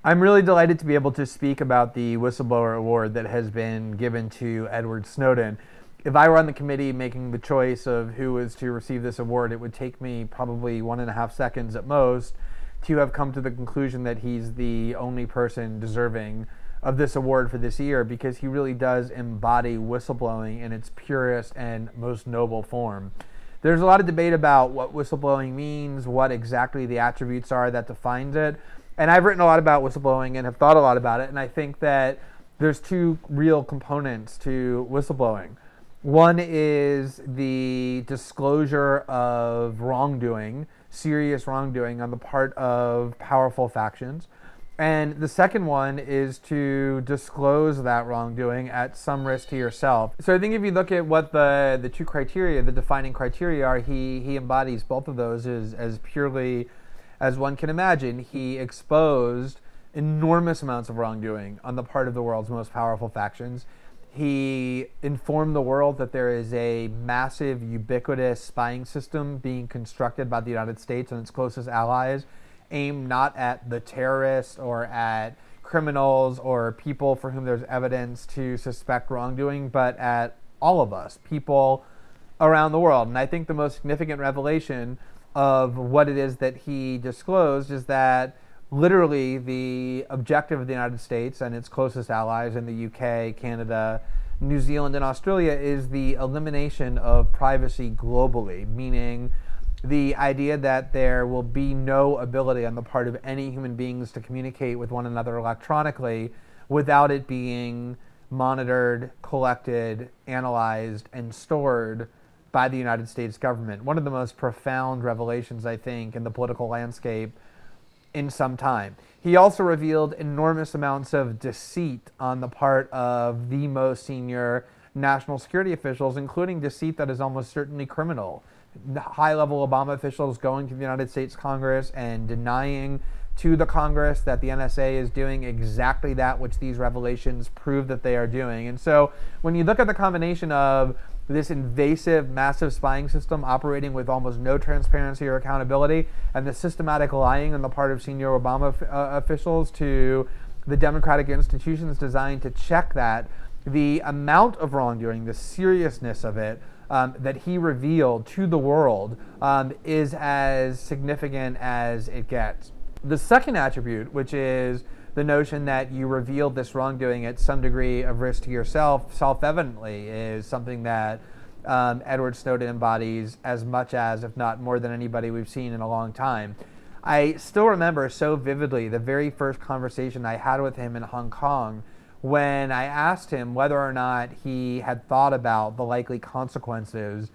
I'm really delighted to be able to speak about the Whistleblower Award that has been given to Edward Snowden. If I were on the committee making the choice of who was to receive this award, it would take me probably 1.5 seconds at most to have come to the conclusion that he's the only person deserving of this award for this year, because he really does embody whistleblowing in its purest and most noble form. There's a lot of debate about what whistleblowing means, what exactly the attributes are that defines it. And I've written a lot about whistleblowing and have thought a lot about it. And I think that there's two real components to whistleblowing. One is the disclosure of wrongdoing, serious wrongdoing on the part of powerful factions. And the second one is to disclose that wrongdoing at some risk to yourself. So I think if you look at what the two criteria, the defining criteria are, he embodies both of those as purely as one can imagine. He exposed enormous amounts of wrongdoing on the part of the world's most powerful factions. He informed the world that there is a massive, ubiquitous spying system being constructed by the United States and its closest allies, aimed not at the terrorists or at criminals or people for whom there's evidence to suspect wrongdoing, but at all of us, people around the world. And I think the most significant revelation of what it is that he disclosed is that literally the objective of the United States and its closest allies in the UK, Canada, New Zealand, and Australia is the elimination of privacy globally, meaning the idea that there will be no ability on the part of any human beings to communicate with one another electronically without it being monitored, collected, analyzed, and stored by the United States government. One of the most profound revelations, I think, in the political landscape in some time. He also revealed enormous amounts of deceit on the part of the most senior national security officials, including deceit that is almost certainly criminal. High-level Obama officials going to the United States Congress and denying to the Congress that the NSA is doing exactly that which these revelations prove that they are doing. And so when you look at the combination of this invasive, massive spying system operating with almost no transparency or accountability, and the systematic lying on the part of senior Obama officials to the democratic institutions designed to check that, the amount of wrongdoing, the seriousness of it, that he revealed to the world is as significant as it gets. The second attribute, which is the notion that you revealed this wrongdoing at some degree of risk to yourself, self-evidently is something that Edward Snowden embodies as much as, if not more than anybody we've seen in a long time. I still remember so vividly the very first conversation I had with him in Hong Kong, when I asked him whether or not he had thought about the likely consequences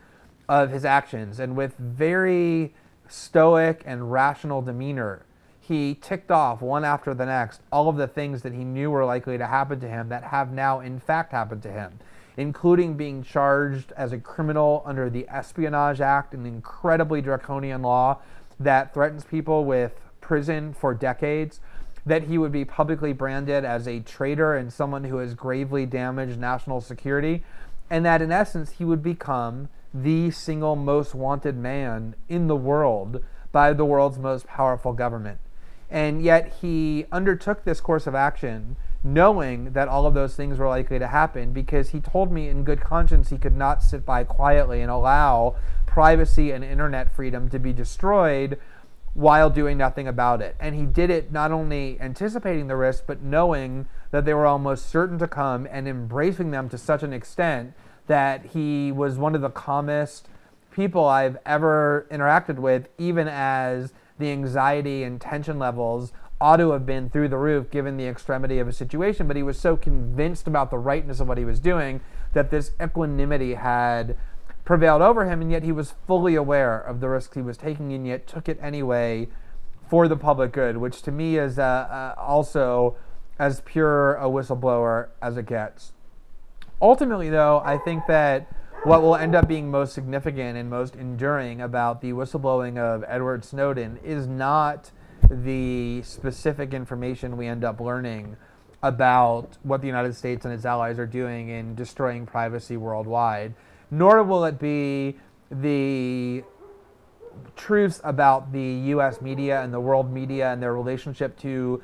of his actions. And with very stoic and rational demeanor, he ticked off one after the next all of the things that he knew were likely to happen to him that have now in fact happened to him, including being charged as a criminal under the Espionage Act, an incredibly draconian law that threatens people with prison for decades, that he would be publicly branded as a traitor and someone who has gravely damaged national security, and that in essence he would become the single most wanted man in the world by the world's most powerful government. And yet he undertook this course of action knowing that all of those things were likely to happen, because he told me in good conscience he could not sit by quietly and allow privacy and internet freedom to be destroyed while doing nothing about it. And he did it not only anticipating the risk, but knowing that they were almost certain to come and embracing them to such an extent that he was one of the calmest people I've ever interacted with, even as the anxiety and tension levels ought to have been through the roof given the extremity of a situation. But he was so convinced about the rightness of what he was doing that this equanimity had prevailed over him, and yet he was fully aware of the risks he was taking, and yet took it anyway for the public good, which to me is also as pure a whistleblower as it gets. Ultimately, though, I think that what will end up being most significant and most enduring about the whistleblowing of Edward Snowden is not the specific information we end up learning about what the United States and its allies are doing in destroying privacy worldwide, nor will it be the truths about the U.S. media and the world media and their relationship to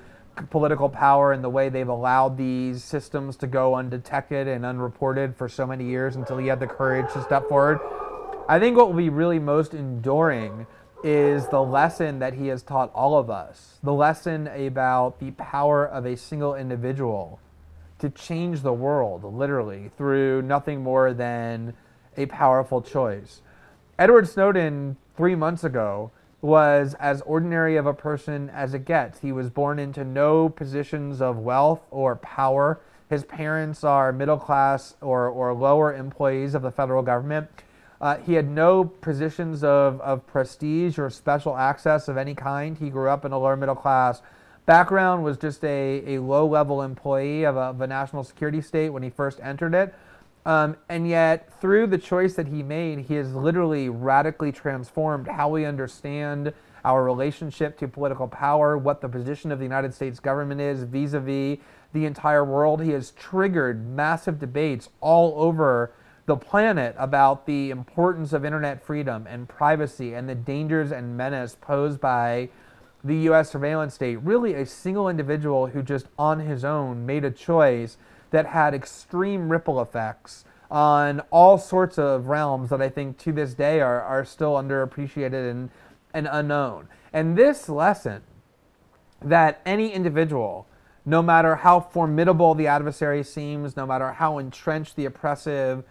political power and the way they've allowed these systems to go undetected and unreported for so many years until he had the courage to step forward. I think what will be really most enduring is the lesson that he has taught all of us, the lesson about the power of a single individual to change the world, literally, through nothing more than a powerful choice. Edward Snowden, 3 months ago, was as ordinary of a person as it gets. He was born into no positions of wealth or power. His parents are middle class or lower employees of the federal government. He had no positions of prestige or special access of any kind. He grew up in a lower middle class background, was just a low-level employee of a national security state when he first entered it. And yet, through the choice that he made, he has literally radically transformed how we understand our relationship to political power, what the position of the United States government is vis-a-vis the entire world. He has triggered massive debates all over the planet about the importance of internet freedom and privacy and the dangers and menace posed by the U.S. surveillance state. Really a single individual who just on his own made a choice that had extreme ripple effects on all sorts of realms that I think to this day are still underappreciated and unknown. And this lesson, that any individual, no matter how formidable the adversary seems, no matter how entrenched the oppressive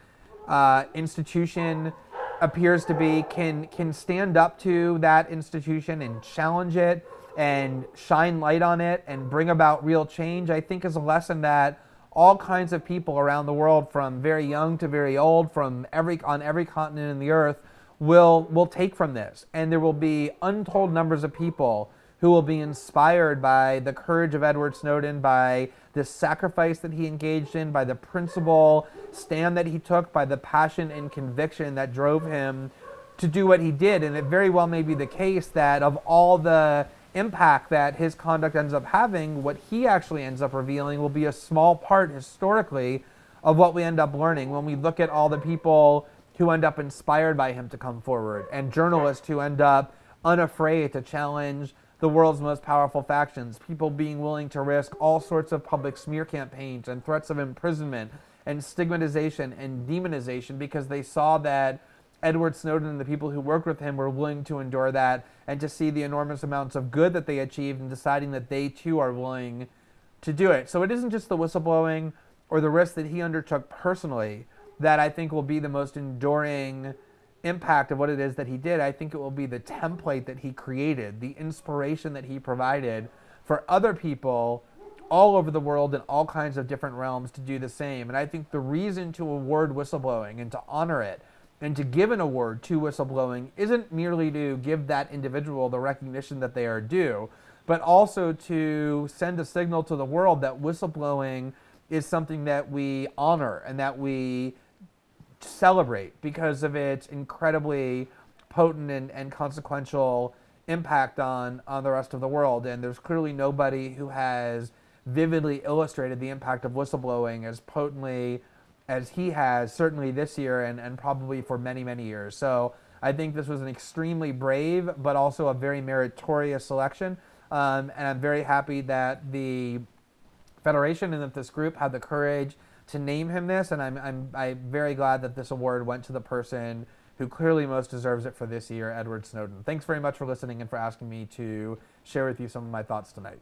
institution appears to be, can stand up to that institution and challenge it and shine light on it and bring about real change, I think is a lesson that all kinds of people around the world, from very young to very old, on every continent in the earth, will take from this. And there will be untold numbers of people who will be inspired by the courage of Edward Snowden, by the sacrifice that he engaged in, by the principle stand that he took, by the passion and conviction that drove him to do what he did. And it very well may be the case that of all the impact that his conduct ends up having, what he actually ends up revealing will be a small part historically of what we end up learning when we look at all the people who end up inspired by him to come forward, and journalists who end up unafraid to challenge the world's most powerful factions, people being willing to risk all sorts of public smear campaigns and threats of imprisonment and stigmatization and demonization because they saw that Edward Snowden and the people who worked with him were willing to endure that, and to see the enormous amounts of good that they achieved and deciding that they too are willing to do it. So it isn't just the whistleblowing or the risk that he undertook personally that I think will be the most enduring impact of what it is that he did. I think it will be the template that he created, the inspiration that he provided for other people all over the world in all kinds of different realms to do the same. And I think the reason to award whistleblowing and to honor it and to give an award to whistleblowing isn't merely to give that individual the recognition that they are due, but also to send a signal to the world that whistleblowing is something that we honor and that we celebrate because of its incredibly potent and consequential impact on the rest of the world. And there's clearly nobody who has vividly illustrated the impact of whistleblowing as potently as he has, certainly this year and probably for many, many years. So I think this was an extremely brave, but also a very meritorious selection. And I'm very happy that the Federation and that this group had the courage to name him this. And I'm very glad that this award went to the person who clearly most deserves it for this year, Edward Snowden. Thanks very much for listening and for asking me to share with you some of my thoughts tonight.